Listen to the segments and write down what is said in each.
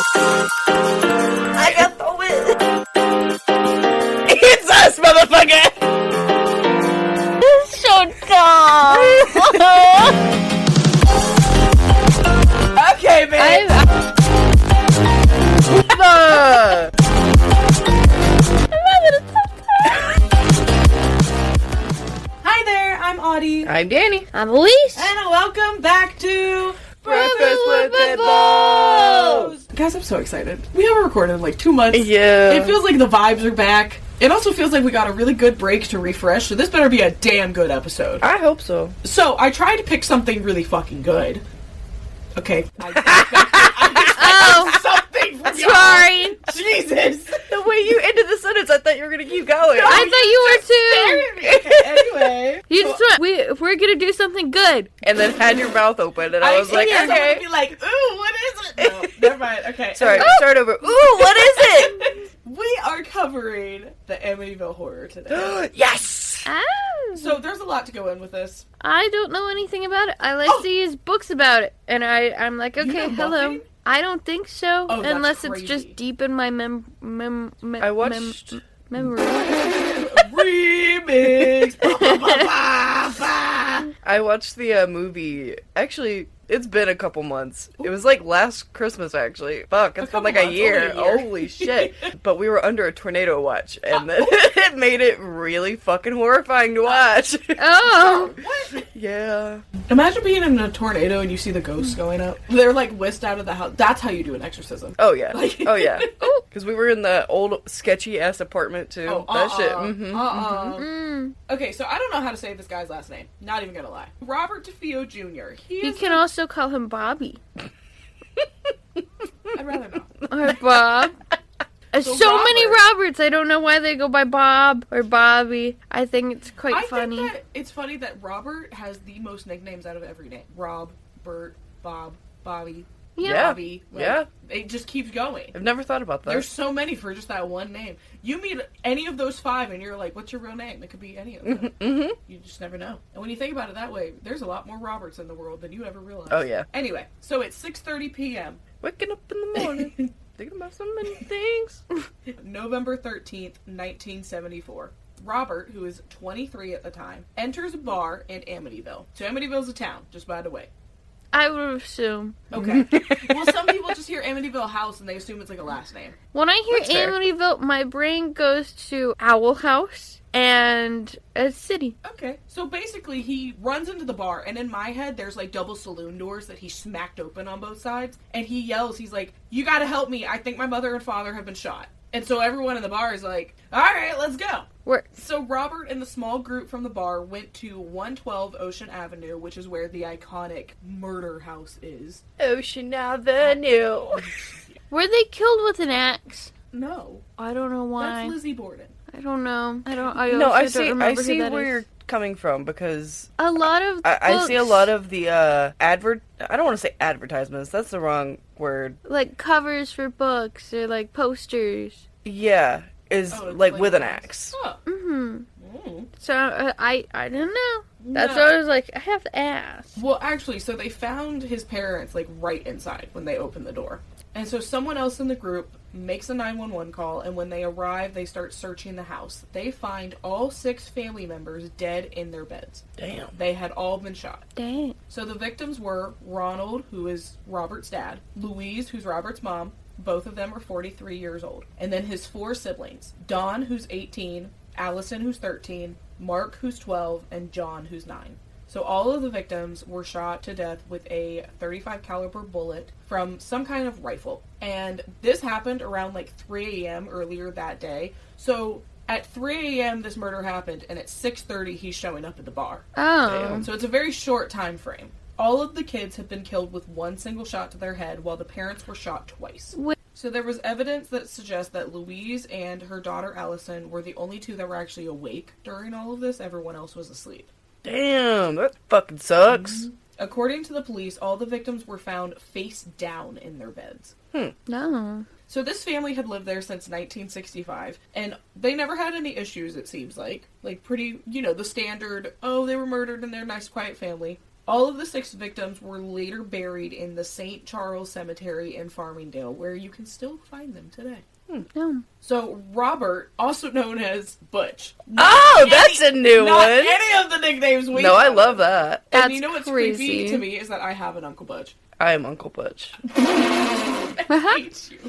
I got the win. It's us, motherfucker. This is so dumb. Okay, man. Hi there, I'm Audie. I'm Danny. I'm Elise. And welcome back to Breakfast with Bibbos. Guys, I'm so excited. We haven't recorded in like 2 months. Yeah. It feels like the vibes are back. It also feels like we got a really good break to refresh, so this better be a damn good episode. I hope so. So, I tried to pick something really fucking good. Okay. I something from y'all. Sorry. Jesus. The way you ended the sentence, I thought you were going to keep going. I thought you were too. Anyway. You just went, we're gonna do something good. And then had your mouth open, and I was like, someone okay. would be like, ooh, what is it? No, never mind. Okay. Sorry, Anyway. start over. Ooh, what is it? We are covering the Amityville Horror today. Yes! Oh. So there's a lot to go in with this. I don't know anything about it. I like to use books about it, and I'm like, okay, know hello. nothing? I don't think so, Oh, that's unless it's crazy. just deep in my I watched... memory. Remix. I watched the movie. Actually, it's been a couple months. It was like last Christmas, actually. Fuck, it's been like a year. Holy shit. But we were under a tornado watch, and then it made it really fucking horrifying to watch. Oh. What? Yeah. Imagine being in a tornado and you see the ghosts going up. They're like whisked out of the house. That's how you do an exorcism. Oh, yeah. Like- Oh, yeah. Because we were in the old sketchy-ass apartment, too. Oh, That shit. Mm-hmm. Okay, so I don't know how to say this guy's last name. Not even gonna lie. Robert DeFeo Jr. You can also call him Bobby. I'd rather not. Or Bob. So So many Robert- Roberts. I don't know why they go by Bob or Bobby. I think it's quite I funny. think that it's funny that Robert has the most nicknames out of every name. Rob, Bert, Bob, Bobby, Yeah. Bobby. Like, Yeah. It just keeps going. I've never thought about that. There's so many for just that one name. You meet any of those 5 and you're like, what's your real name? It could be any of them. Mm-hmm. You just never know. And when you think about it that way, there's a lot more Roberts in the world than you ever realize. Oh, yeah. Anyway, so it's 6:30 p.m. Waking up in the morning, thinking about so many things. November 13th, 1974. Robert, who is 23 at the time, enters a bar in Amityville. So Amityville's a town, just by the way. I would assume. Okay. Well, some people just hear Amityville House and they assume it's like a last name. When I hear That's fair. Amityville, my brain goes to Owl House and a city. Okay. So basically, he runs into the bar, and in my head, there's like double saloon doors that he smacked open on both sides, and he yells, he's like, "You gotta help me, I think my mother and father have been shot." And so everyone in the bar is like, alright, let's go. So Robert and the small group from the bar went to 112 Ocean Avenue, which is where the iconic murder house is. Ocean Avenue. Were they killed with an axe? No. I don't know why. That's Lizzie Borden. I don't know. I don't I remember see who that where is. you're coming from, because A lot of I see a books, lot of the I don't want to say advertisements, that's the wrong word. like covers for books or like posters. Yeah, is Oh, it's like like with an an axe. Oh. Mm-hmm. Mm. So I don't know. That's No. what I was like. I have to ask. Well, actually, so they found his parents, like, right inside when they opened the door. And so someone else in the group makes a 911 call, and when they arrive, they start searching the house. They find all 6 family members dead in their beds. Damn. They had all been shot. Dang. So the victims were Ronald, who is Robert's dad, Louise, who's Robert's mom. Both of them are 43 years old. And then his 4 siblings, Dawn, who's 18, Allison, who's 13, Mark, who's 12, and John, who's 9. So all of the victims were shot to death with a .35 caliber bullet from some kind of rifle. And this happened around like 3 a.m. earlier that day. So at 3 a.m. this murder happened, and at 6:30 he's showing up at the bar. Oh. So it's a very short time frame. All of the kids have been killed with one single shot to their head, while the parents were shot twice. So there was evidence that suggests that Louise and her daughter Allison were the only 2 that were actually awake during all of this. Everyone else was asleep. Damn, that fucking sucks. Mm-hmm. According to the police, all the victims were found face down in their beds. No. So this family had lived there since 1965, and they never had any issues, it seems like. Like, pretty, the standard, oh, they were murdered and they're a nice, quiet family. All of the 6 victims were later buried in the St. Charles Cemetery in Farmingdale, where you can still find them today. Yeah. So, Robert, also known as Butch. That's a new not one. any of the nicknames we No, I have. love that. And That's you know what's crazy. creepy to me is that I have an Uncle Butch. I am Uncle Butch. I hate you.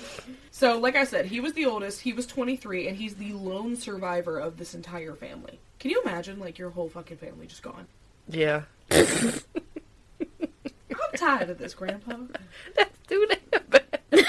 So, like I said, he was the oldest, he was 23, and he's the lone survivor of this entire family. Can you imagine, like, your whole fucking family just gone? Yeah. I'm tired of this, Grandpa. That's too damn bad.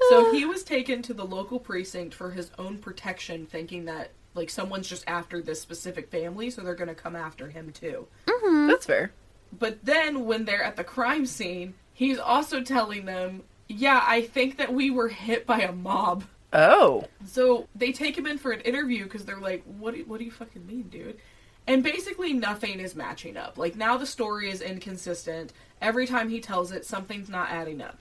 So he was taken to the local precinct for his own protection, thinking that, like, someone's just after this specific family, so they're gonna come after him, too. That's fair. But then, when they're at the crime scene, he's also telling them, yeah, I think that we were hit by a mob. Oh. So they take him in for an interview because they're like, what do you fucking mean, dude? And basically nothing is matching up. Like, now the story is inconsistent. Every time he tells it, something's not adding up.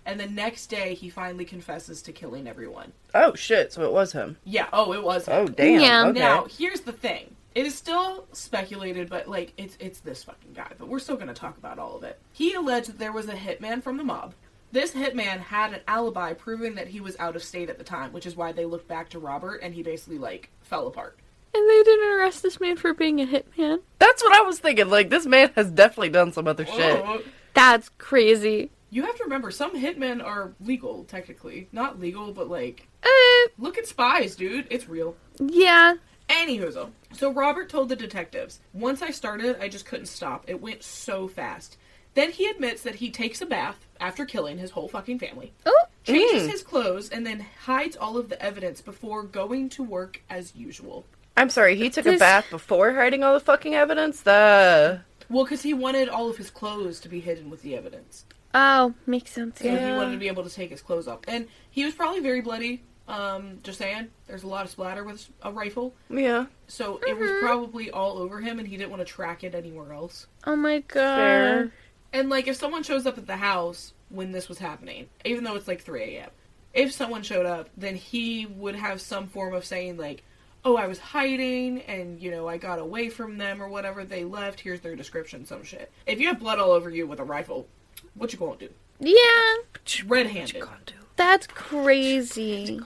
And the next day, he finally confesses to killing everyone. Oh, shit. So it was him. Yeah, it was him. Oh, damn. Yeah. Okay. Now, here's the thing. It is still speculated, but, like, it's this fucking guy. But we're still going to talk about all of it. He alleged that there was a hitman from the mob. This hitman had an alibi proving that he was out of state at the time, which is why they looked back to Robert, and he basically, like, fell apart. And they didn't arrest this man for being a hitman? That's what I was thinking. Like, this man has definitely done some other shit. Oh. That's crazy. You have to remember, some hitmen are legal, technically. Not legal, but, like, look at Spies, dude. It's real. Yeah. Anywho, so Robert told the detectives, once I started, I just couldn't stop. It went so fast. Then he admits that he takes a bath after killing his whole fucking family, Oh. changes his clothes, and then hides all of the evidence before going to work as usual. I'm sorry, he took a This- bath before hiding all the fucking evidence? Well, because he wanted all of his clothes to be hidden with the evidence. Oh, makes sense. So Yeah. he wanted to be able to take his clothes off. And he was probably very bloody. Just saying. There's a lot of splatter with a rifle. Yeah. So it was probably all over him, and he didn't want to track it anywhere else. Oh my god. Fair. And, like, if someone shows up at the house when this was happening, even though it's, like, 3 a.m., if someone showed up, then he would have some form of saying, like, oh, I was hiding, and, you know, I got away from them, or whatever, they left, here's their description, some shit. If you have blood all over you with a rifle, what you gonna do? Yeah. Red-handed. That's crazy.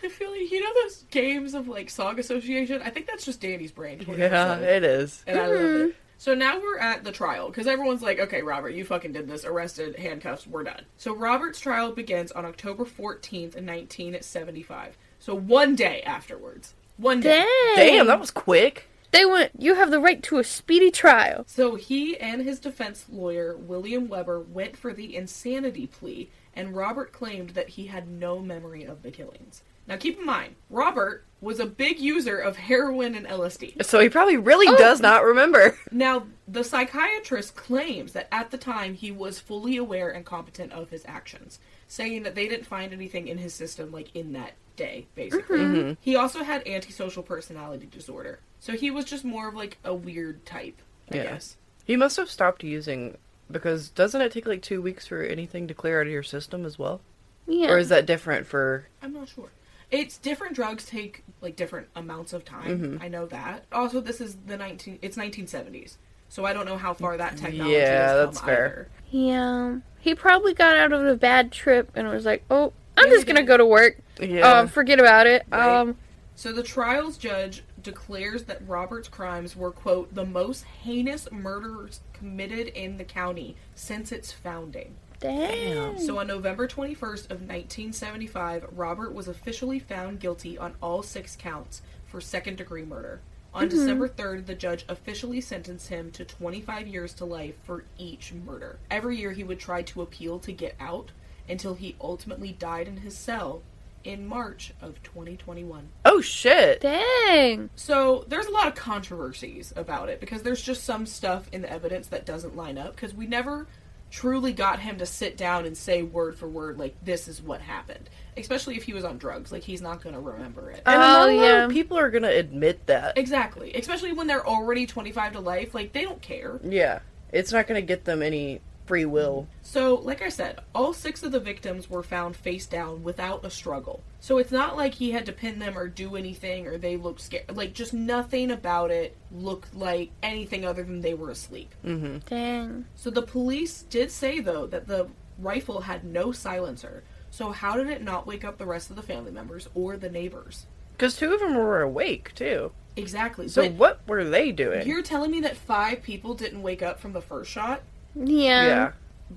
I feel like, you know those games of, like, Song Association? I think that's just Danny's brain. 24/7. Yeah, it is. And I love it. So now we're at the trial, because everyone's like, okay, Robert, you fucking did this, arrested, handcuffs, we're done. So Robert's trial begins on October 14th, 1975. So one day afterwards. One day. Dang. Damn, that was quick. They went, you have the right to a speedy trial. So he and his defense lawyer, William Weber, went for the insanity plea, and Robert claimed that he had no memory of the killings. Now keep in mind, Robert was a big user of heroin and LSD. So he probably really does not remember. Now, the psychiatrist claims that at the time he was fully aware and competent of his actions, saying that they didn't find anything in his system, like, in that day, basically. He also had antisocial personality disorder. So he was just more of, like, a weird type, I guess. He must have stopped using, because doesn't it take, like, 2 weeks for anything to clear out of your system as well? Yeah. Or is that different for... I'm not sure. It's different drugs take, like, different amounts of time. I know that. Also, this is it's 1970s. So I don't know how far that technology has come that's fair. either. Yeah. He probably got out of a bad trip and was like, oh, I'm Yeah, just gonna go to work. Yeah. Forget about it. Right. So the trial's judge declares that Robert's crimes were, quote, the most heinous murders committed in the county since its founding. Damn. So on November 21st of 1975, Robert was officially found guilty on all 6 counts for second-degree murder. On December 3rd, the judge officially sentenced him to 25 years to life for each murder. Every year he would try to appeal to get out until he ultimately died in his cell in March of 2021. Oh, shit. Dang. So there's a lot of controversies about it because there's just some stuff in the evidence that doesn't line up because we never truly got him to sit down and say word for word, like, this is what happened. Especially if he was on drugs. Like, he's not going to remember it. And Oh, not a lot yeah. of people are going to admit that. Exactly. Especially when they're already 25 to life. Like, they don't care. Yeah. It's not going to get them any free will. So, like I said, all 6 of the victims were found face down without a struggle. So it's not like he had to pin them or do anything or they looked scared. Like, just nothing about it looked like anything other than they were asleep. Mm-hmm. Dang. So the police did say, though, that the rifle had no silencer. So how did it not wake up the rest of the family members or the neighbors? Because 2 of them were awake, too. Exactly. So but what were they doing? you're telling me that 5 people didn't wake up from the first shot? Yeah.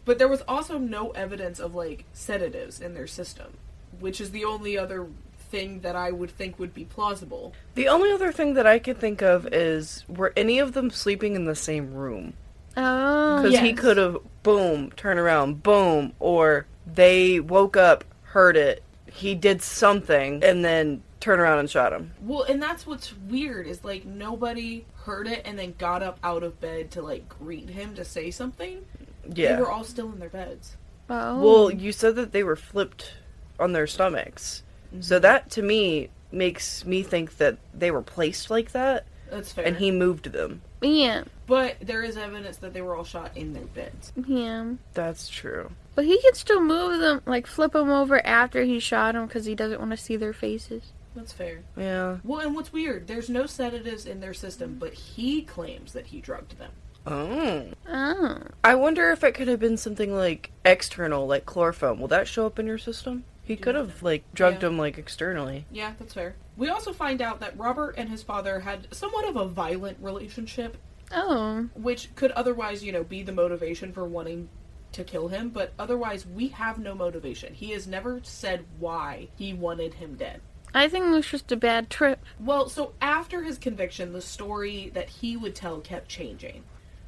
But there was also no evidence of, like, sedatives in their system, which is the only other thing that I would think would be plausible. The only other thing that I could think of is, were any of them sleeping in the same room? Oh. Because he Yes. could have, boom, turn around, boom, or they woke up, heard it, he did something, and then turn around and shot him. Well, and that's what's weird, is, like, nobody heard it and then got up out of bed to, like, greet him to say something. Yeah. They were all still in their beds. Oh. Well, you said that they were flipped on their stomachs. So that, to me, makes me think that they were placed like that, That's fair. and he moved them. Yeah. But there is evidence that they were all shot in their beds. Yeah. That's true. But he can still move them, like flip them over after he shot them because he doesn't want to see their faces. That's fair. Yeah. Well, and what's weird, there's no sedatives in their system, but he claims that he drugged them. Oh. Oh. I wonder if it could have been something, like, external, like chloroform. Will that show up in your system? He could have, like, drugged Yeah. him, like, externally. Yeah, that's fair. We also find out that Robert and his father had somewhat of a violent relationship, Oh. which could otherwise, be the motivation for wanting to kill him, but otherwise we have no motivation. He has never said why he wanted him dead. I think it was just a bad trip. Well, so after his conviction, the story that he would tell kept changing.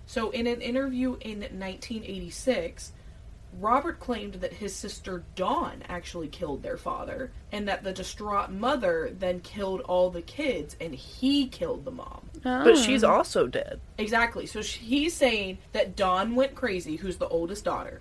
So in an interview in 1986, Robert claimed that his sister Dawn actually killed their father, and that the distraught mother then killed all the kids, and he killed the mom. Oh. But she's also dead. Exactly. So he's saying that Dawn went crazy, who's the oldest daughter,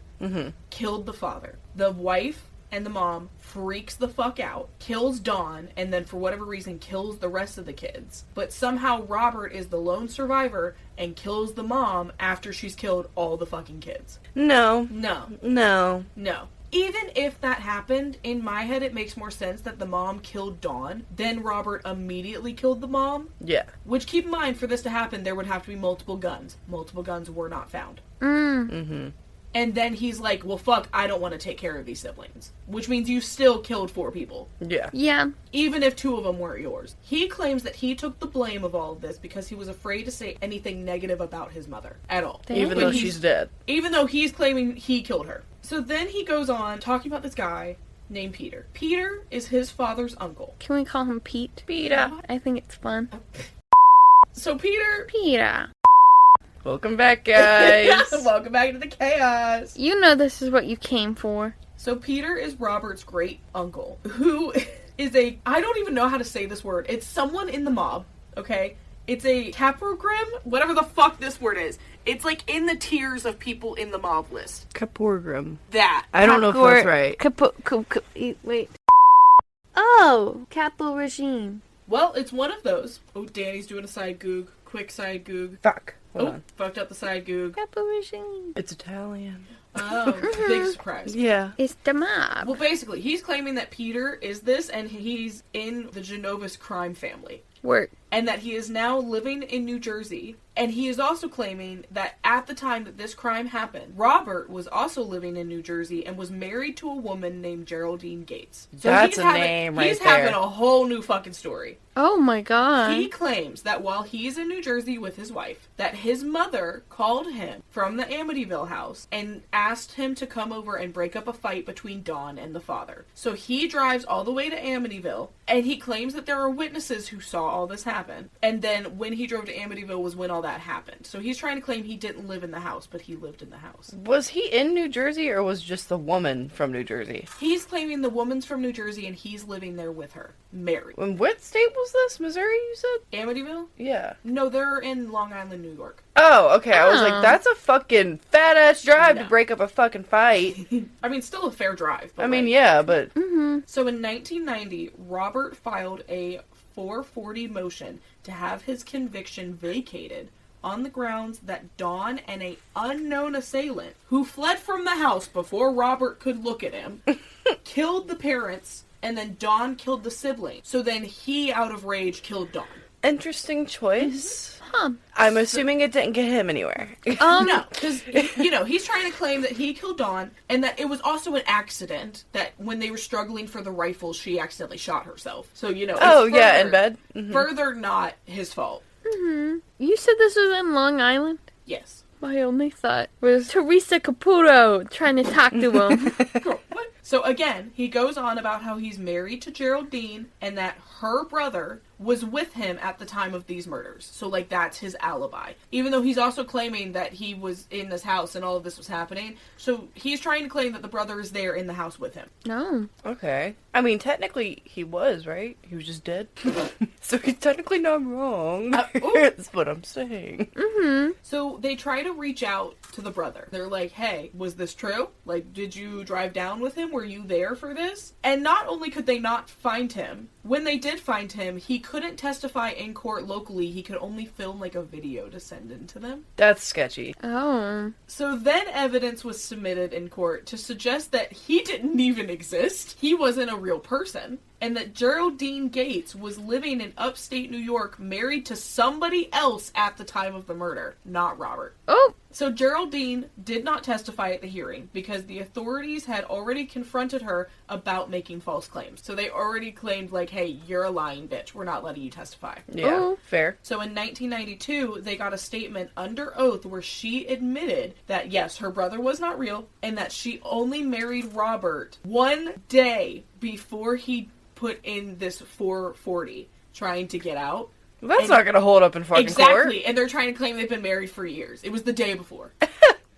killed the father. The wife and the mom freaks the fuck out, kills Dawn, and then for whatever reason kills the rest of the kids. But somehow Robert is the lone survivor and kills the mom after she's killed all the fucking kids. No. No. No. No. Even if that happened, in my head it makes more sense that the mom killed Dawn, then Robert immediately killed the mom. Yeah. Which, keep in mind, for this to happen, there would have to be multiple guns. Multiple guns were not found. Mm-hmm. And then he's like, well, fuck, I don't want to take care of these siblings. Which means you still killed 4 people. Yeah. Yeah. Even if 2 of them weren't yours. He claims that he took the blame of all of this because he was afraid to say anything negative about his mother. At all. Dang. Even When though he's- she's dead. Even though he's claiming he killed her. So then he goes on talking about this guy named Peter. Peter is his father's uncle. Can we call him Pete? Peter. I think it's fun. So Peter... Peter. Welcome back, guys. Welcome back to the chaos. You know this is what you came for. So Peter is Robert's great uncle, who is a... I don't even know how to say this word. It's someone in the mob, okay? It's a caprogrim? Whatever the fuck this word is. It's like in the tiers of people in the mob list. Caporgrim. That. I don't know if that's right. Wait. Oh, Capo Regime. Well, it's one of those. Oh, Danny's doing a side goog. Quick side goog. Fuck. Hold Oh, on. fucked up the side goog. Capo Regime. It's Italian. Oh, big surprise. Yeah. It's the mob. Well, basically, he's claiming that Peter is this, and he's in the Genovis crime family. Work. And that he is now living in New Jersey. And he is also claiming that at the time that this crime happened, Robert was also living in New Jersey and was married to a woman named Geraldine Gates. So That's he's a name right He's there. having a whole new fucking story. Oh my god. He claims that while he's in New Jersey with his wife, that his mother called him from the Amityville house and asked him to come over and break up a fight between Dawn and the father. So he drives all the way to Amityville, and he claims that there are witnesses who saw all this happen. And then when he drove to Amityville was when all that happened. So he's trying to claim he didn't live in the house, but he lived in the house. Was he in New Jersey or was just the woman from New Jersey? He's claiming the woman's from New Jersey and he's living there with her, married. And what state was this? Missouri, you said? Amityville? Yeah. No, they're in Long Island, New York. Oh, okay. I was Oh. like, that's a fucking fat ass drive No. to break up a fucking fight. I mean, still a fair drive. But I mean, like- yeah, but Mm-hmm. So in 1990, Robert filed a 440 motion to have his conviction vacated on the grounds that Dawn and an unknown assailant, who fled from the house before Robert could look at him, killed the parents, and then Dawn killed the sibling. So then he, out of rage, killed Dawn. Interesting choice. Huh. I'm assuming it didn't get him anywhere. No, because, he's trying to claim that he killed Dawn, and that it was also an accident, that when they were struggling for the rifle, she accidentally shot herself. So, Oh, yeah, in bed? Mm-hmm. Further not his fault. Mm-hmm. You said this was in Long Island? Yes. My only thought was Teresa Caputo trying to talk to him. Girl, what? So again, he goes on about how he's married to Geraldine and that her brother was with him at the time of these murders. So, that's his alibi. Even though he's also claiming that he was in this house and all of this was happening. So, he's trying to claim that the brother is there in the house with him. No. Okay. I mean, technically, he was, right? He was just dead. So he's technically not wrong. That's what I'm saying. Mm-hmm. So, they try to reach out to the brother. They're like, hey, was this true? Did you drive down with him? Were you there for this? And not only could they not find him, when they did find him, he couldn't testify in court locally. He could only film a video to send in to them. That's sketchy. Oh. So then evidence was submitted in court to suggest that he didn't even exist. He wasn't a real person. And that Geraldine Gates was living in upstate New York, married to somebody else at the time of the murder, not Robert. Oh. So Geraldine did not testify at the hearing because the authorities had already confronted her about making false claims. So they already claimed, hey, you're a lying bitch. We're not letting you testify. Yeah, fair. So in 1992, they got a statement under oath where she admitted that, yes, her brother was not real and that she only married Robert one day before he put in this 440 trying to get out. That's not gonna hold up in fucking court. Exactly, and they're trying to claim they've been married for years. It was the day before.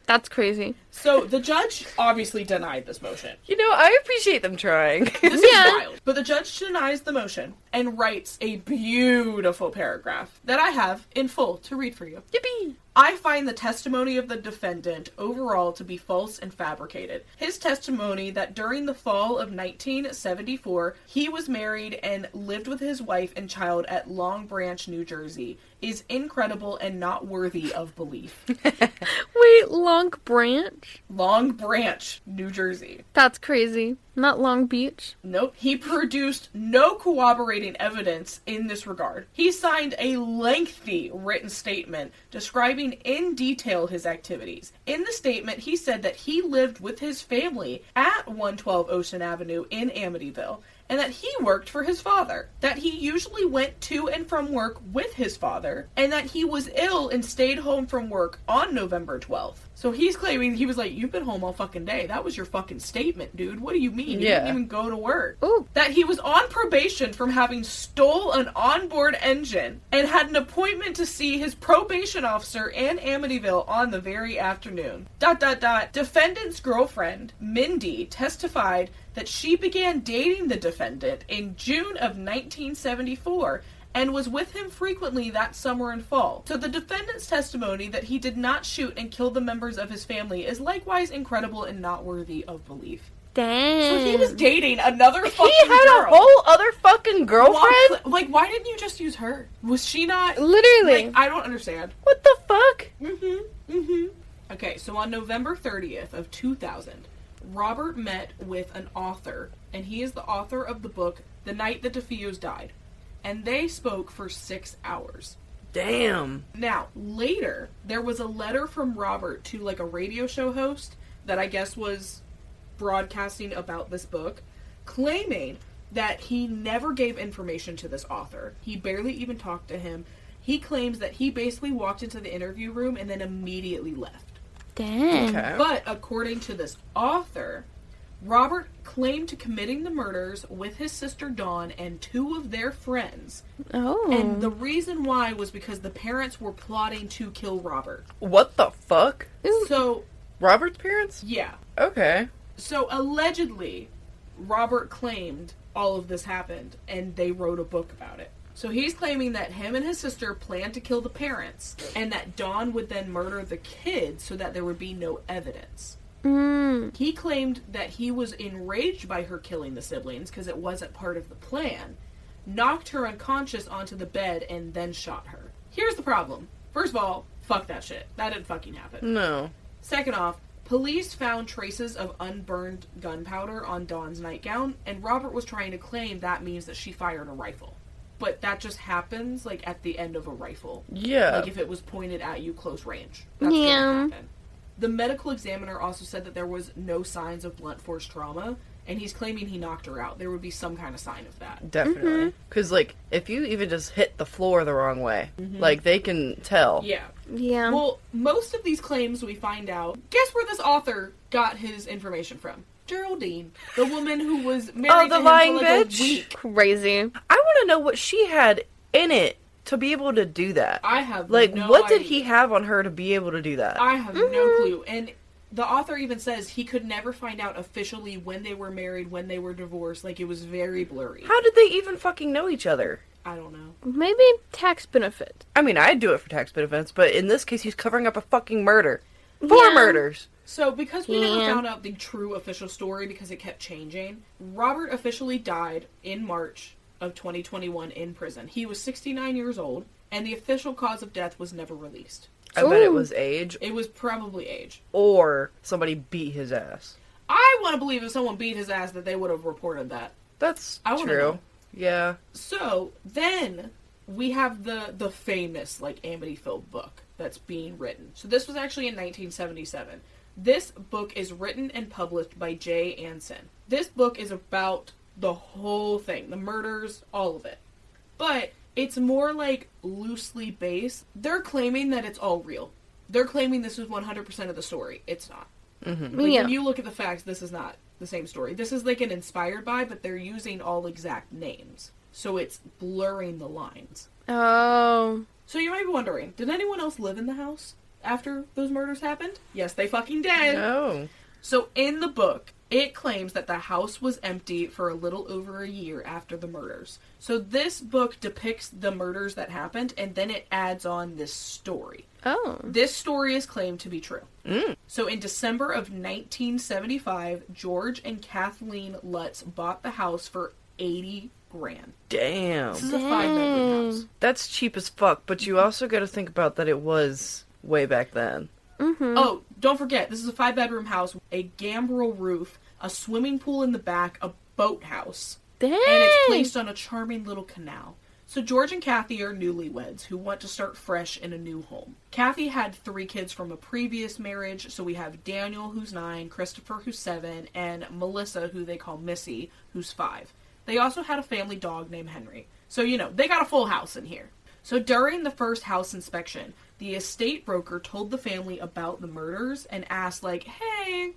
That's crazy. So the judge obviously denied this motion. I appreciate them trying. This is wild. But the judge denies the motion and writes a beautiful paragraph that I have in full to read for you. Yippee! I find the testimony of the defendant overall to be false and fabricated. His testimony that during the fall of 1974, he was married and lived with his wife and child at Long Branch, New Jersey, is incredible and not worthy of belief. Wait, Long Branch? Long Branch, New Jersey. That's crazy. Not Long Beach? Nope. He produced no corroborating evidence in this regard. He signed a lengthy written statement describing in detail his activities. In the statement, he said that he lived with his family at 112 Ocean Avenue in Amityville, and that he worked for his father, that he usually went to and from work with his father, and that he was ill and stayed home from work on November 12th. So he's claiming, he was like, you've been home all fucking day. That was your fucking statement, dude. What do you mean? You didn't even go to work. Ooh. That he was on probation from having stole an onboard engine and had an appointment to see his probation officer in Amityville on the very afternoon. ... Defendant's girlfriend, Mindy, testified that she began dating the defendant in June of 1974 and was with him frequently that summer and fall. So the defendant's testimony that he did not shoot and kill the members of his family is likewise incredible and not worthy of belief. Dang. So he was dating another fucking He had girl. a whole other fucking girlfriend? Why didn't you just use her? Was she not... Literally. I don't understand. What the fuck? Okay, so on November 30th of 2000, Robert met with an author, and he is the author of the book The Night That DeFeos Died. And they spoke for 6 hours. Damn. Now, later, there was a letter from Robert to, a radio show host that I guess was broadcasting about this book, claiming that he never gave information to this author. He barely even talked to him. He claims that he basically walked into the interview room and then immediately left. Dang. Okay. But according to this author, Robert claimed to committing the murders with his sister Dawn and 2 of their friends. Oh. And the reason why was because the parents were plotting to kill Robert. What the fuck? So, Robert's parents? yeah. Okay. So, allegedly, Robert claimed all of this happened, and they wrote a book about it. So he's claiming that him and his sister planned to kill the parents, and that Dawn would then murder the kids so that there would be no evidence. He claimed that he was enraged by her killing the siblings because it wasn't part of the plan, knocked her unconscious onto the bed, and then shot her. Here's the problem. First of all, Fuck that shit. That didn't fucking happen. No. Second off, police found traces of unburned gunpowder on Dawn's nightgown, and Robert was trying to claim that means that she fired a rifle. But that just happens, like, at the end of a rifle. Yeah. Like, if it was pointed at you close range. That's gonna happen. The medical examiner also said that there was no signs of blunt force trauma, and he's claiming he knocked her out. There would be some kind of sign of that. Definitely. Because, like, if you even just hit the floor the wrong way, like, they can tell. Yeah. Yeah. Well, most of these claims we find out, guess where this author got his information from? Geraldine, the woman who was married to him lying for like bitch? a week. Crazy. I want to know what she had in it to be able to do that. I have like, no what idea. did he have on her to be able to do that? I have no clue. And the author even says he could never find out officially when they were married, when they were divorced. Like, it was very blurry. How did they even fucking know each other? I don't know. Maybe tax benefit. I mean, I'd do it for tax benefits, but in this case, he's covering up a fucking murder. 4 murders. So, because we never found out the true official story because it kept changing, Robert officially died in March of 2021 in prison. He was 69 years old, and the official cause of death was never released. I bet it was age. It was probably age. Or somebody beat his ass. I want to believe if someone beat his ass that they would have reported that. That's I wanna true. know. Yeah. So, then we have the famous, like, Amityville book that's being written. So this was actually in 1977. This book is written and published by Jay Anson. This book is about the whole thing, the murders, all of it. But it's more like loosely based. They're claiming that it's all real. They're claiming this is 100% of the story. It's not. Like, when you look at the facts, this is not the same story. This is like an inspired by, but they're using all exact names. So it's blurring the lines. Oh. So you might be wondering, did anyone else live in the house after those murders happened? Yes, they fucking did. No. So in the book, it claims that the house was empty for a little over a year after the murders. So this book depicts the murders that happened, and then it adds on this story. Oh. This story is claimed to be true. So in December of 1975, George and Kathleen Lutz bought the house for $80,000. Damn. This is a 5-bedroom house. That's cheap as fuck, but you also got to think about that it was way back then. Oh, don't forget, this is a 5-bedroom house, a gambrel roof, a swimming pool in the back, a boathouse, Dang. and it's placed on a charming little canal. So George and Kathy are newlyweds who want to start fresh in a new home. Kathy had 3 kids from a previous marriage, so we have Daniel, who's 9, Christopher, who's 7, and Melissa, who they call Missy, who's 5. They also had a family dog named Henry. So, you know, they got a full house in here. So during the first house inspection, the estate broker told the family about the murders and asked, like, hey,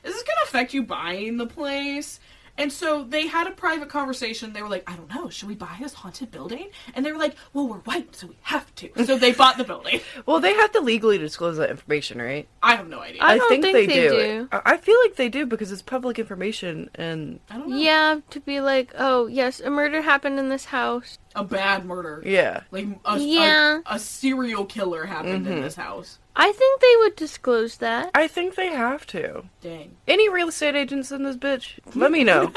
is this going to affect you buying the place? And so they had a private conversation. They were like, I don't know, should we buy this haunted building? And they were like, well, we're white, so we have to. So they bought the building. Well, they have to legally disclose that information, right? I have no idea. I don't think they do. I feel like they do because it's public information, and I don't know. Yeah, to be like, oh, yes, a murder happened in this house. A bad murder. yeah. Like, Yeah. a serial killer happened in this house. I think they would disclose that. I think they have to. Dang. Any real estate agents in this bitch? Let me know.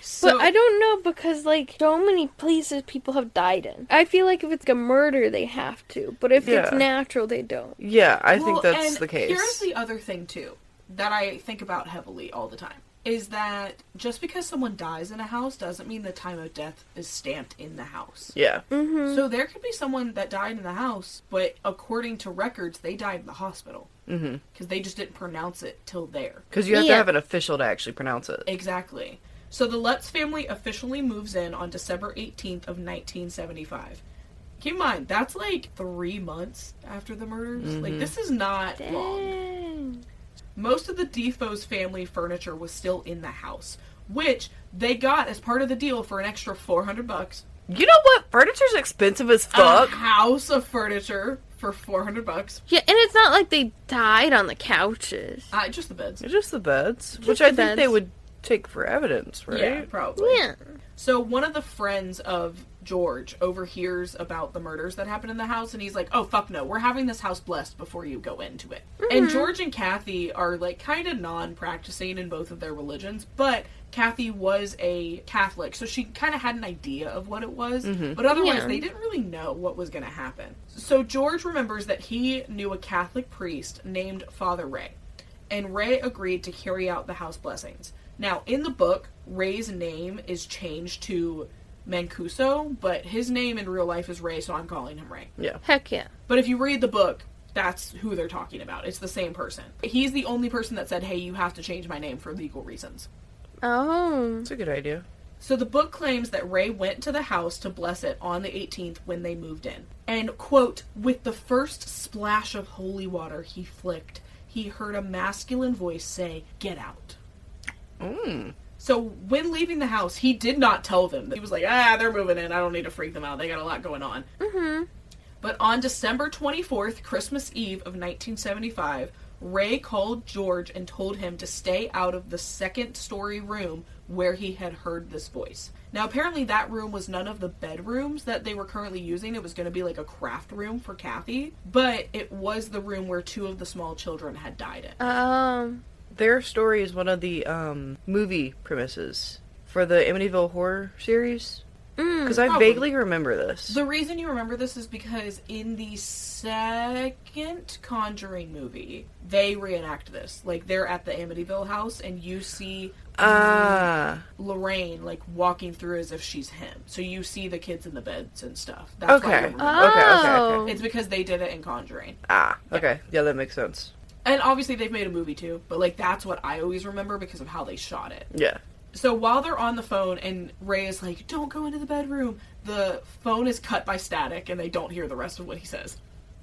So, But I don't know because, like, so many places people have died in. I feel like if it's a murder, they have to. But if it's Yeah. natural, they don't. Yeah, I well, think that's and the case. Here's the other thing, too, that I think about heavily all the time. Is that just because someone dies in a house doesn't mean the time of death is stamped in the house. Yeah. So there could be someone that died in the house, but according to records, they died in the hospital. Because they just didn't pronounce it till there. Because you have to Yeah. have an official to actually pronounce it. Exactly. So the Lutz family officially moves in on December 18th of 1975. Keep in mind, that's like 3 months after the murders. Like, this is not long. Dang. Most of the Defoe's family furniture was still in the house, which they got as part of the deal for an extra $400. You know what? Furniture's expensive as fuck. A house of furniture for $400. Yeah, and it's not like they died on the couches. Just the beds. It's just the beds, Just which the I think they beds. would take for evidence, right? Yeah, probably. Yeah. So one of the friends of George, overhears about the murders that happened in the house, and he's like, oh, fuck no, we're having this house blessed before you go into it. Mm-hmm. And George and Kathy are, like, kind of non-practicing in both of their religions, but Kathy was a Catholic, so she kind of had an idea of what it was, but otherwise they didn't really know what was going to happen. So George remembers that he knew a Catholic priest named Father Ray, and Ray agreed to carry out the house blessings. Now, in the book, Ray's name is changed to Mancuso, but his name in real life is Ray, so I'm calling him Ray. Yeah. Heck yeah. But if you read the book, that's who they're talking about. It's the same person. He's the only person that said, hey, you have to change my name for legal reasons. Oh. That's a good idea. So the book claims that Ray went to the house to bless it on the 18th when they moved in. And, quote, with the first splash of holy water he flicked, he heard a masculine voice say, get out. So when leaving the house, he did not tell them. He was like, they're moving in. I don't need to freak them out. They got a lot going on. But on December 24th, Christmas Eve of 1975, Ray called George and told him to stay out of the second-story room where he had heard this voice. Now, apparently that room was none of the bedrooms that they were currently using. It was going to be like a craft room for Kathy. But it was the room where 2 of the small children had died in. Their story is one of the movie premises for the Amityville Horror series. Because I vaguely remember this. The reason you remember this is because in the second Conjuring movie, they reenact this. Like, they're at the Amityville house, and you see Lorraine, like, walking through as if she's him. So you see the kids in the beds and stuff. That's why you remember. Okay. It's because they did it in Conjuring. Okay. Yeah, that makes sense. And obviously they've made a movie too, but, like, that's what I always remember because of how they shot it. Yeah. So while they're on the phone and Ray is like, don't go into the bedroom, the phone is cut by static and they don't hear the rest of what he says.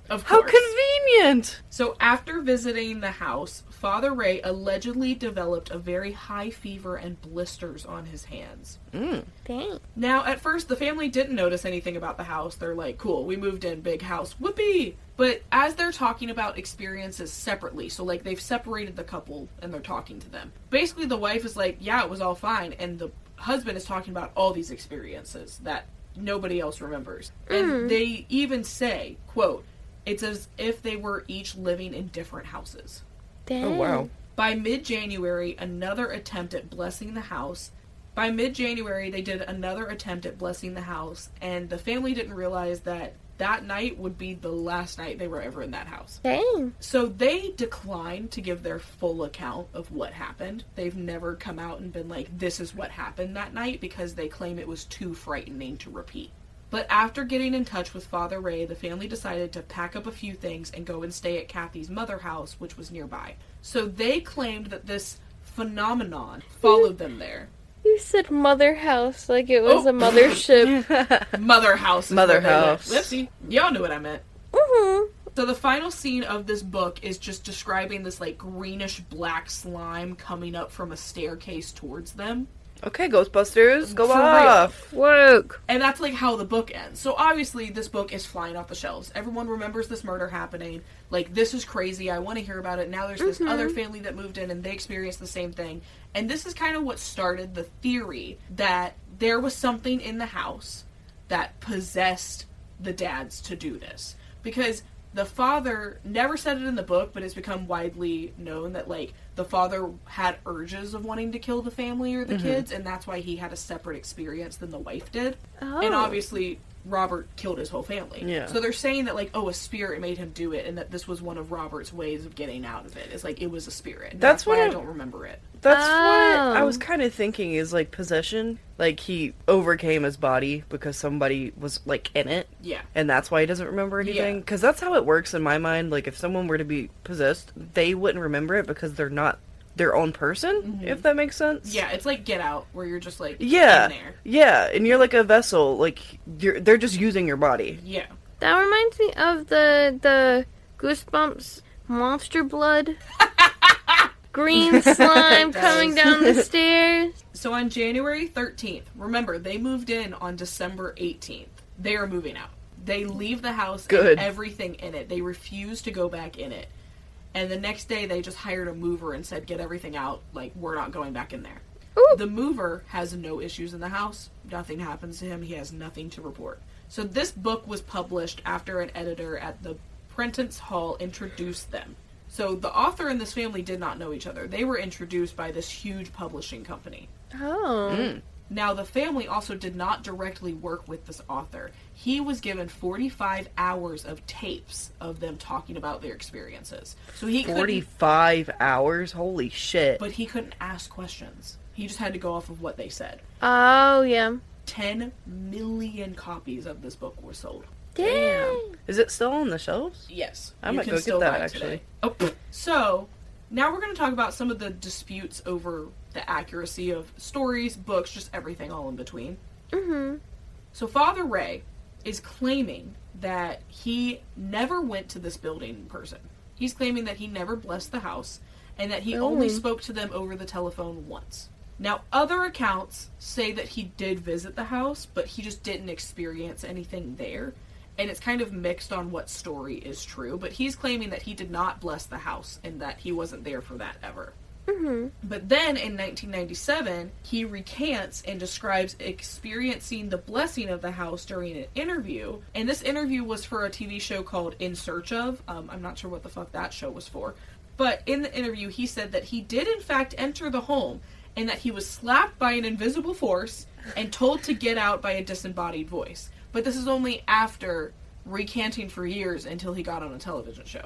Of course. How convenient! So after visiting the house, Father Ray allegedly developed a very high fever and blisters on his hands. Dang. Now, at first, the family didn't notice anything about the house. They're like, cool, we moved in, big house, whoopee! But as they're talking about experiences separately, so, like, they've separated the couple and they're talking to them. Basically, the wife is like, yeah, it was all fine, and the husband is talking about all these experiences that nobody else remembers. And they even say, quote, it's as if they were each living in different houses. Dang. Oh, wow. By mid-January, another attempt at blessing the house. By mid-January, they did another attempt at blessing the house, and the family didn't realize that that night would be the last night they were ever in that house. Dang. So they declined to give their full account of what happened. They've never come out and been like, this is what happened that night, because they claim it was too frightening to repeat. But after getting in touch with Father Ray, the family decided to pack up a few things and go and stay at Kathy's mother house, which was nearby. So they claimed that this phenomenon followed them there. You said mother house like it was a mothership. Mother house. Mother house. Whoopsie. Y'all knew what I meant. So the final scene of this book is just describing this, like, greenish black slime coming up from a staircase towards them. Okay, Ghostbusters, go For off. Work. And that's, like, how the book ends. So obviously this book is flying off the shelves. Everyone remembers this murder happening. Like, this is crazy. I want to hear about it. Now there's this other family that moved in and they experienced the same thing. And this is kind of what started the theory that there was something in the house that possessed the dads to do this. Because the father never said it in the book, but it's become widely known that, like, the father had urges of wanting to kill the family or the kids, and that's why he had a separate experience than the wife did. And obviously, Robert killed his whole family. Yeah. So they're saying that, like, a spirit made him do it, and that this was one of Robert's ways of getting out of it. It's like, it was a spirit. And that's why I don't remember it. That's what I was kind of thinking is, like, possession. Like, he overcame his body because somebody was, like, in it. Yeah. And that's why he doesn't remember anything. Yeah. Because that's how it works in my mind. Like, if someone were to be possessed, they wouldn't remember it because they're not their own person, if that makes sense. Yeah, it's like Get Out, where you're just, like, in yeah. there. Yeah, and you're like a vessel. Like, they're just using your body. Yeah. That reminds me of the Goosebumps monster blood. Green slime coming down the stairs. So on January 13th, remember, they moved in on December 18th. They are moving out. They leave the house and everything in it. They refuse to go back in it. And the next day, they just hired a mover and said, get everything out. Like, we're not going back in there. Ooh. The mover has no issues in the house. Nothing happens to him. He has nothing to report. So this book was published after an editor at the Prentice Hall introduced them. So the author and this family did not know each other. They were introduced by this huge publishing company. Oh. Now, the family also did not directly work with this author. He was given 45 hours of tapes of them talking about their experiences. So he 45 hours? Holy shit. But he couldn't ask questions. He just had to go off of what they said. Oh, yeah. 10 million copies of this book were sold. Damn. Is it still on the shelves? Yes. I might go get that, actually. Oh, so, now we're going to talk about some of the disputes over the accuracy of stories, books, just everything all in between. Mm-hmm. So Father Ray is claiming that he never went to this building in person. He's claiming that he never blessed the house and that he only spoke to them over the telephone once. Now, other accounts say that he did visit the house, but he just didn't experience anything there. And it's kind of mixed on what story is true, but he's claiming that he did not bless the house and that he wasn't there for that ever. Mm-hmm. But then in 1997, he recants and describes experiencing the blessing of the house during an interview. And this interview was for a TV show called In Search Of. I'm not sure what the fuck that show was for. But in the interview, he said that he did in fact enter the home and that he was slapped by an invisible force and told to get out by a disembodied voice. But this is only after recanting for years until he got on a television show.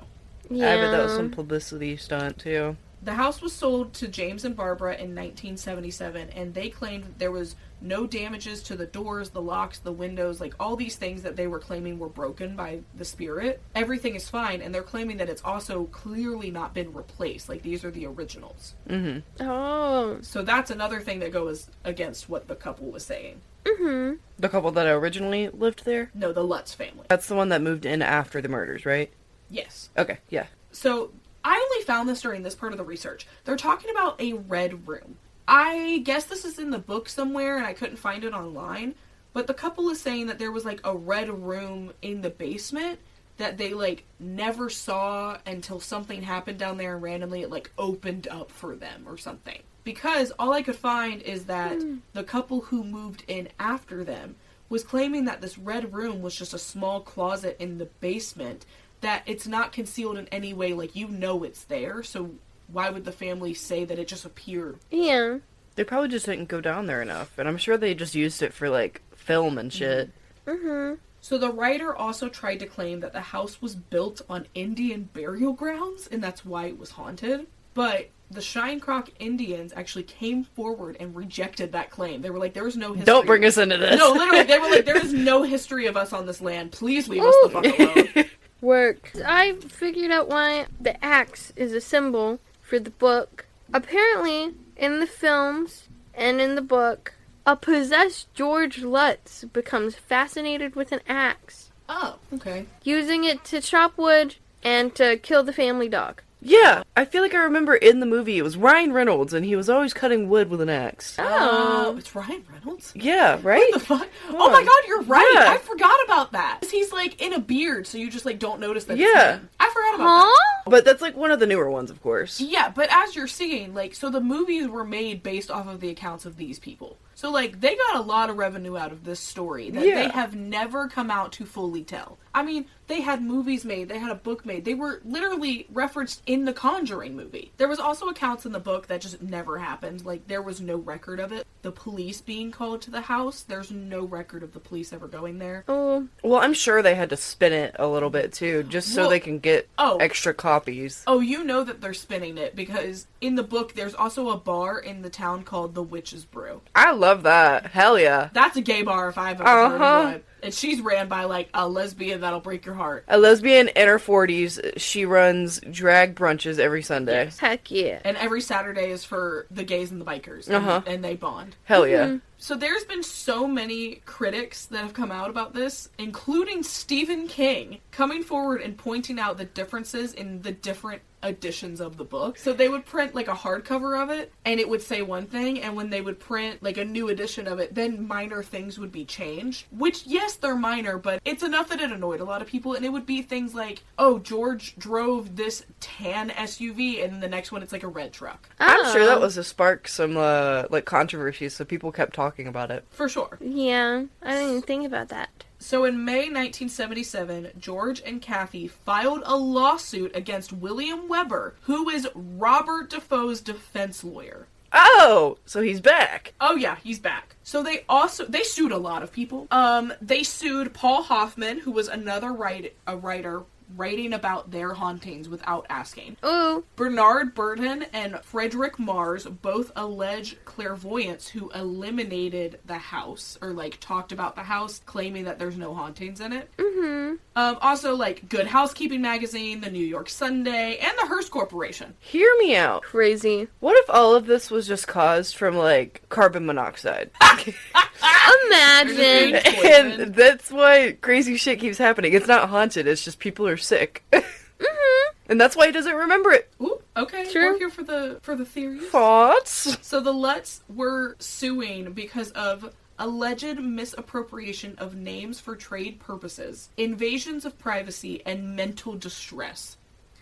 Yeah. I bet that was some publicity stunt, too. The house was sold to James and Barbara in 1977, and they claimed that there was no damages to the doors, the locks, the windows, like all these things that they were claiming were broken by the spirit. Everything is fine, and they're claiming that it's also clearly not been replaced. Like, these are the originals. Mm-hmm. Oh. So that's another thing that goes against what the couple was saying. Mm-hmm. The couple that originally lived there? No, the Lutz family. That's the one that moved in after the murders, right? Yes. Okay, yeah. So I only found this during this part of the research. They're talking about a red room. I guess this is in the book somewhere and I couldn't find it online, but the couple is saying that there was like a red room in the basement that they like never saw until something happened down there and randomly it like opened up for them or something. Because all I could find is that the couple who moved in after them was claiming that this red room was just a small closet in the basement, that it's not concealed in any way, like you know it's there, so why would the family say that it just appeared? Yeah. They probably just didn't go down there enough, and I'm sure they just used it for, like, film and shit. Mm-hmm. So the writer also tried to claim that the house was built on Indian burial grounds, and that's why it was haunted. But the Shinecrock Indians actually came forward and rejected that claim. They were like, there is no history. Don't bring us into this. No, literally, they were like, there is no history of us on this land. Please leave us the fuck alone. Work. I figured out why the axe is a symbol for the book. Apparently, in the films and in the book, a possessed George Lutz becomes fascinated with an axe, Oh, okay. using it to chop wood and to kill the family dog. Yeah, I feel like I remember in the movie it was Ryan Reynolds, and he was always cutting wood with an axe. Oh. It's Ryan Reynolds? Yeah, right? What the fuck? Oh my god, you're right. Yeah. I forgot about that. He's like in a beard, so you just like don't notice that. Yeah. It's him. I forgot about that. Huh? But that's like one of the newer ones, of course. Yeah, but as you're seeing, like, so the movies were made based off of the accounts of these people. So, like, they got a lot of revenue out of this story that Yeah. they have never come out to fully tell. I mean, they had movies made, they had a book made. They were literally referenced in the Conjuring movie. There was also accounts in the book that just never happened. Like, there was no record of it. The police being called to the house, there's no record of the police ever going there. Oh. Well, I'm sure they had to spin it a little bit, too, just so Well, they can get oh. extra copies. Oh, you know that they're spinning it because in the book there's also a bar in the town called the Witch's Brew. I love that. Hell yeah. That's a gay bar if I've ever heard of one. And she's ran by like a lesbian that'll break your heart. A lesbian in her 40s, she runs drag brunches every Sunday. Yes. Heck yeah. And every Saturday is for the gays and the bikers. Uh-huh. And they bond. Hell yeah. So there's been so many critics that have come out about this, including Stephen King, coming forward and pointing out the differences in the different editions of the book. So they would print like a hardcover of it, and it would say one thing, and when they would print like a new edition of it, then minor things would be changed. Which, yeah, guess they're minor, but it's enough that it annoyed a lot of people, and it would be things like, oh, George drove this tan SUV, and the next one it's like a red truck. I'm sure that was to spark some, like, controversy, so people kept talking about it. For sure. Yeah, I didn't even think about that. So in May 1977, George and Kathy filed a lawsuit against William Weber, who is Robert Defoe's defense lawyer. Oh, so he's back. Oh yeah, he's back. So they sued a lot of people. They sued Paul Hoffman, who was another writer writing about their hauntings without asking. Ooh. Bernard Burton and Frederick Mars, both alleged clairvoyants who eliminated the house, or like talked about the house, claiming that there's no hauntings in it. Mm-hmm. Also, like Good Housekeeping magazine, the New York Sunday, and the Hearst Corporation. Hear me out. Crazy. What if all of this was just caused from, like, carbon monoxide? Imagine. And that's why crazy shit keeps happening. It's not haunted, it's just people are sick. Mm-hmm. And that's why he doesn't remember it. Ooh, okay. True. We're here for the theories. Thoughts? So the Lutz were suing because of alleged misappropriation of names for trade purposes, invasions of privacy, and mental distress.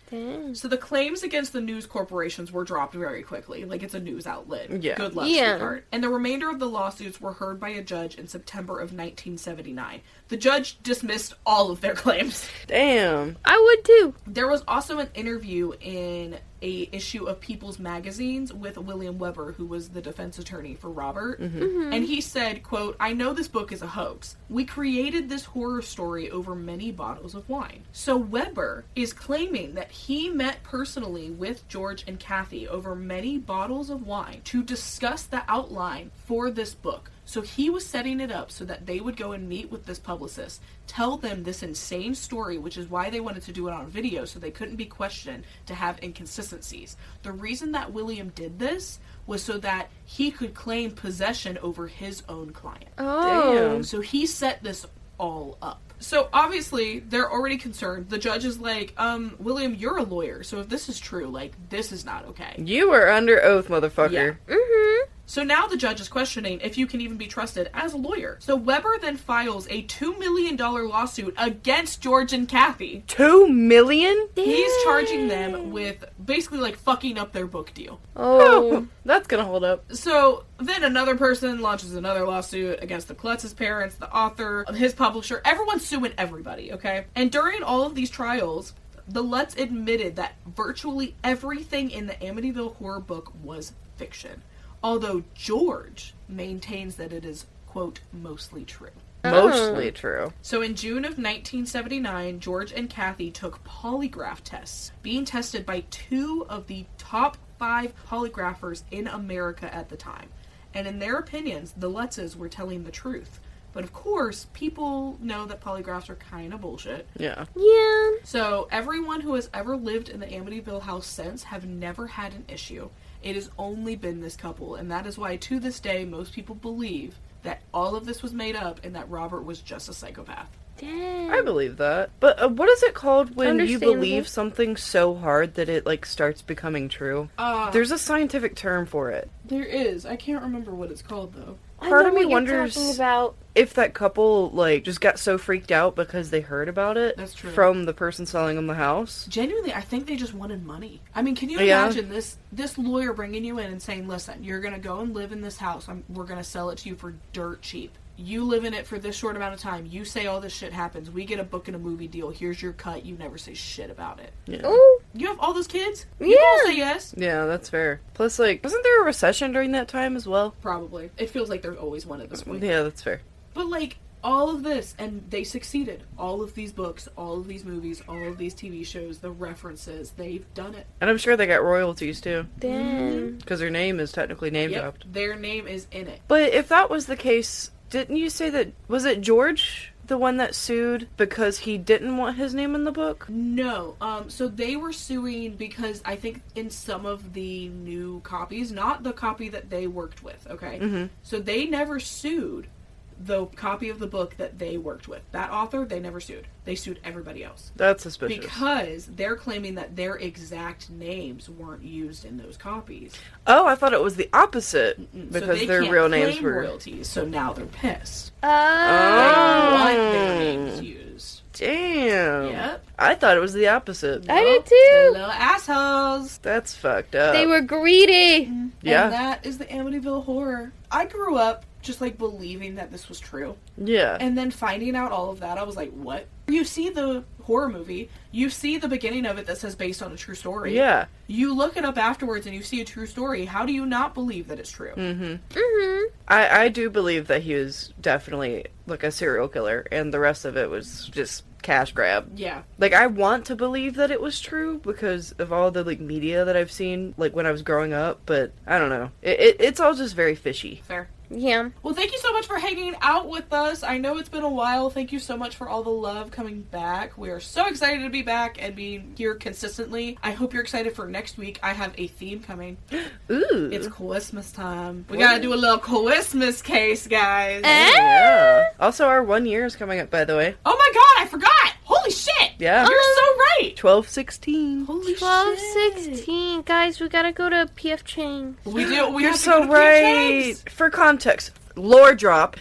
Dang. So the claims against the news corporations were dropped very quickly. Like, it's a news outlet. Yeah. Good luck, Yeah. sweetheart. And the remainder of the lawsuits were heard by a judge in September of 1979. The judge dismissed all of their claims. Damn. I would too. There was also an interview in a issue of People's Magazines with William Weber, who was the defense attorney for Robert. Mm-hmm. And he said, quote, "I know this book is a hoax. We created this horror story over many bottles of wine." So Weber is claiming that he met personally with George and Kathy over many bottles of wine to discuss the outline for this book. So he was setting it up so that they would go and meet with this publicist, tell them this insane story, which is why they wanted to do it on video, so they couldn't be questioned to have inconsistencies. The reason that William did this was so that he could claim possession over his own client. Oh. Damn. So he set this all up. So obviously they're already concerned. The judge is like, William, you're a lawyer, so if this is true, like, this is not okay. You were under oath, motherfucker. Yeah. Mm-hmm. So now the judge is questioning if you can even be trusted as a lawyer. So Weber then files a $2 million lawsuit against George and Kathy. $2 million? He's charging them with basically like fucking up their book deal. Oh. That's gonna hold up. So then another person launches another lawsuit against the Klutz's parents, the author, his publisher. Everyone's suing everybody, okay? And during all of these trials, the Lutz admitted that virtually everything in the Amityville Horror book was fiction. Although George maintains that it is, quote, mostly true. Mostly true. So in June of 1979, George and Kathy took polygraph tests, being tested by 2 of the top 5 polygraphers in America at the time. And in their opinions, the Lutzes were telling the truth. But of course, people know that polygraphs are kind of bullshit. Yeah. Yeah. So everyone who has ever lived in the Amityville house since have never had an issue. It has only been this couple, and that is why to this day most people believe that all of this was made up and that Robert was just a psychopath. Dang. I believe that. But what is it called when you Understandable. believe something so hard that it, like, starts becoming true? There's a scientific term for it. There is. I can't remember what it's called, though. I Part know of me what you're wonders talking about. if that couple, like, just got so freaked out because they heard about it. That's true. From the person selling them the house. Genuinely, I think they just wanted money. I mean, can you Yeah. imagine this lawyer bringing you in and saying, listen, you're going to go and live in this house. We're going to sell it to you for dirt cheap. You live in it for this short amount of time. You say all this shit happens. We get a book and a movie deal. Here's your cut. You never say shit about it. Yeah. Oh. You have all those kids? Yeah. You gonna say yes? Yeah, that's fair. Plus, like, wasn't there a recession during that time as well? Probably. It feels like there's always one at this point. Yeah, that's fair. But, like, all of this, and they succeeded. All of these books, all of these movies, all of these TV shows, the references, they've done it. And I'm sure they got royalties, too. Damn. Because their name is technically name dropped. Their name is in it. But if that was the case, didn't you say that... Was it George, the one that sued because he didn't want his name in the book? No. So they were suing because I think in some of the new copies, not the copy that they worked with, okay? Mm-hmm. So they never sued the copy of the book that they worked with. That author, they never sued. They sued everybody else. That's suspicious. Because they're claiming that their exact names weren't used in those copies. Oh, I thought it was the opposite. So Because they their can't real names claim were... royalties, so now they're pissed. Oh. They want their names used. Damn. Yep. I thought it was the opposite. I did The too. little assholes. That's fucked up. They were greedy. Yeah. And that is the Amityville Horror. I grew up just like believing that this was true. Yeah. And then finding out all of that, I was like, what? You see the horror movie, you see the beginning of it that says based on a true story. Yeah. You look it up afterwards and you see a true story. How do you not believe that it's true? I do believe that he was definitely like a serial killer, and the rest of it was just cash grab. Yeah. Like, I want to believe that it was true because of all the like media that I've seen, like when I was growing up, but I don't know. It's all just very fishy. Fair. Yeah. Well, thank you so much for hanging out with us. I know it's been a while. Thank you so much for all the love coming back. We are so excited to be back and being here consistently. I hope you're excited for next week. I have a theme coming. Ooh. It's Christmas time. We gotta do a little Christmas case, guys. Yeah. Also, our 1 year is coming up, by the way. Oh my god, I forgot! Holy shit! Yeah. You're so right! 12/16. Holy 12/16. Guys, we gotta go to PF Chang's. We do. We You're have to so go to right. PF For context, lore drop.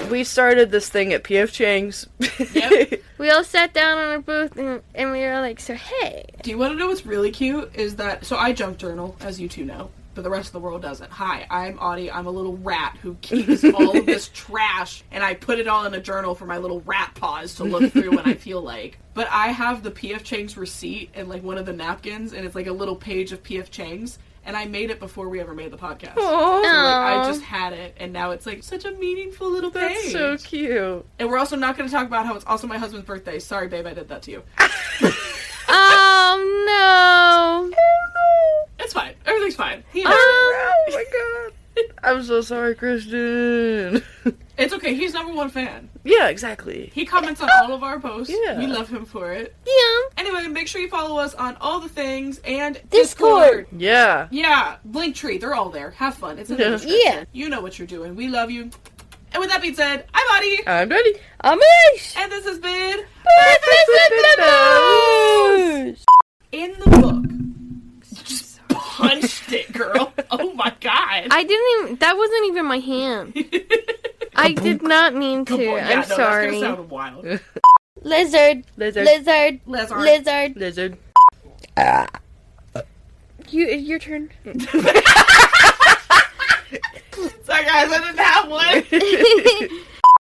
We started this thing at PF Chang's. Yep. We all sat down in our booth and we were like, so hey. Do you want to know what's really cute? Is that, so I junk journal, as you two know, but the rest of the world doesn't. Hi, I'm Audie. I'm a little rat who keeps all of this trash, and I put it all in a journal for my little rat paws to look through when I feel like. But I have the PF Chang's receipt and like one of the napkins, and it's like a little page of PF Chang's. And I made it before we ever made the podcast. Aww. So, like, I Aw. just had it, and now it's, like, such a meaningful little page. That's so cute. And we're also not going to talk about how it's also my husband's birthday. Sorry, babe, I did that to you. Oh, no. It's fine. Everything's fine. He knows. Oh my god. I'm so sorry, Christian. It's okay. He's #1 fan. Yeah, exactly. He comments on all of our posts. Yeah. We love him for it. Yeah. Anyway, make sure you follow us on all the things and Discord. Yeah. Yeah, Linktree. They're all there. Have fun. It's in the Yeah. description. Yeah. You know what you're doing. We love you. And with that being said, I'm Audie. I'm ready. Amish. And this has been Breakfast In the Book. You just punched it, girl. Oh my god. I didn't even, that wasn't even my hand. I did not mean to. I'm sorry. That's gonna sound wild. Lizard. Lizard. Lizard. Lizard. Lizard. Lizard. Your turn. Sorry guys, I didn't have one.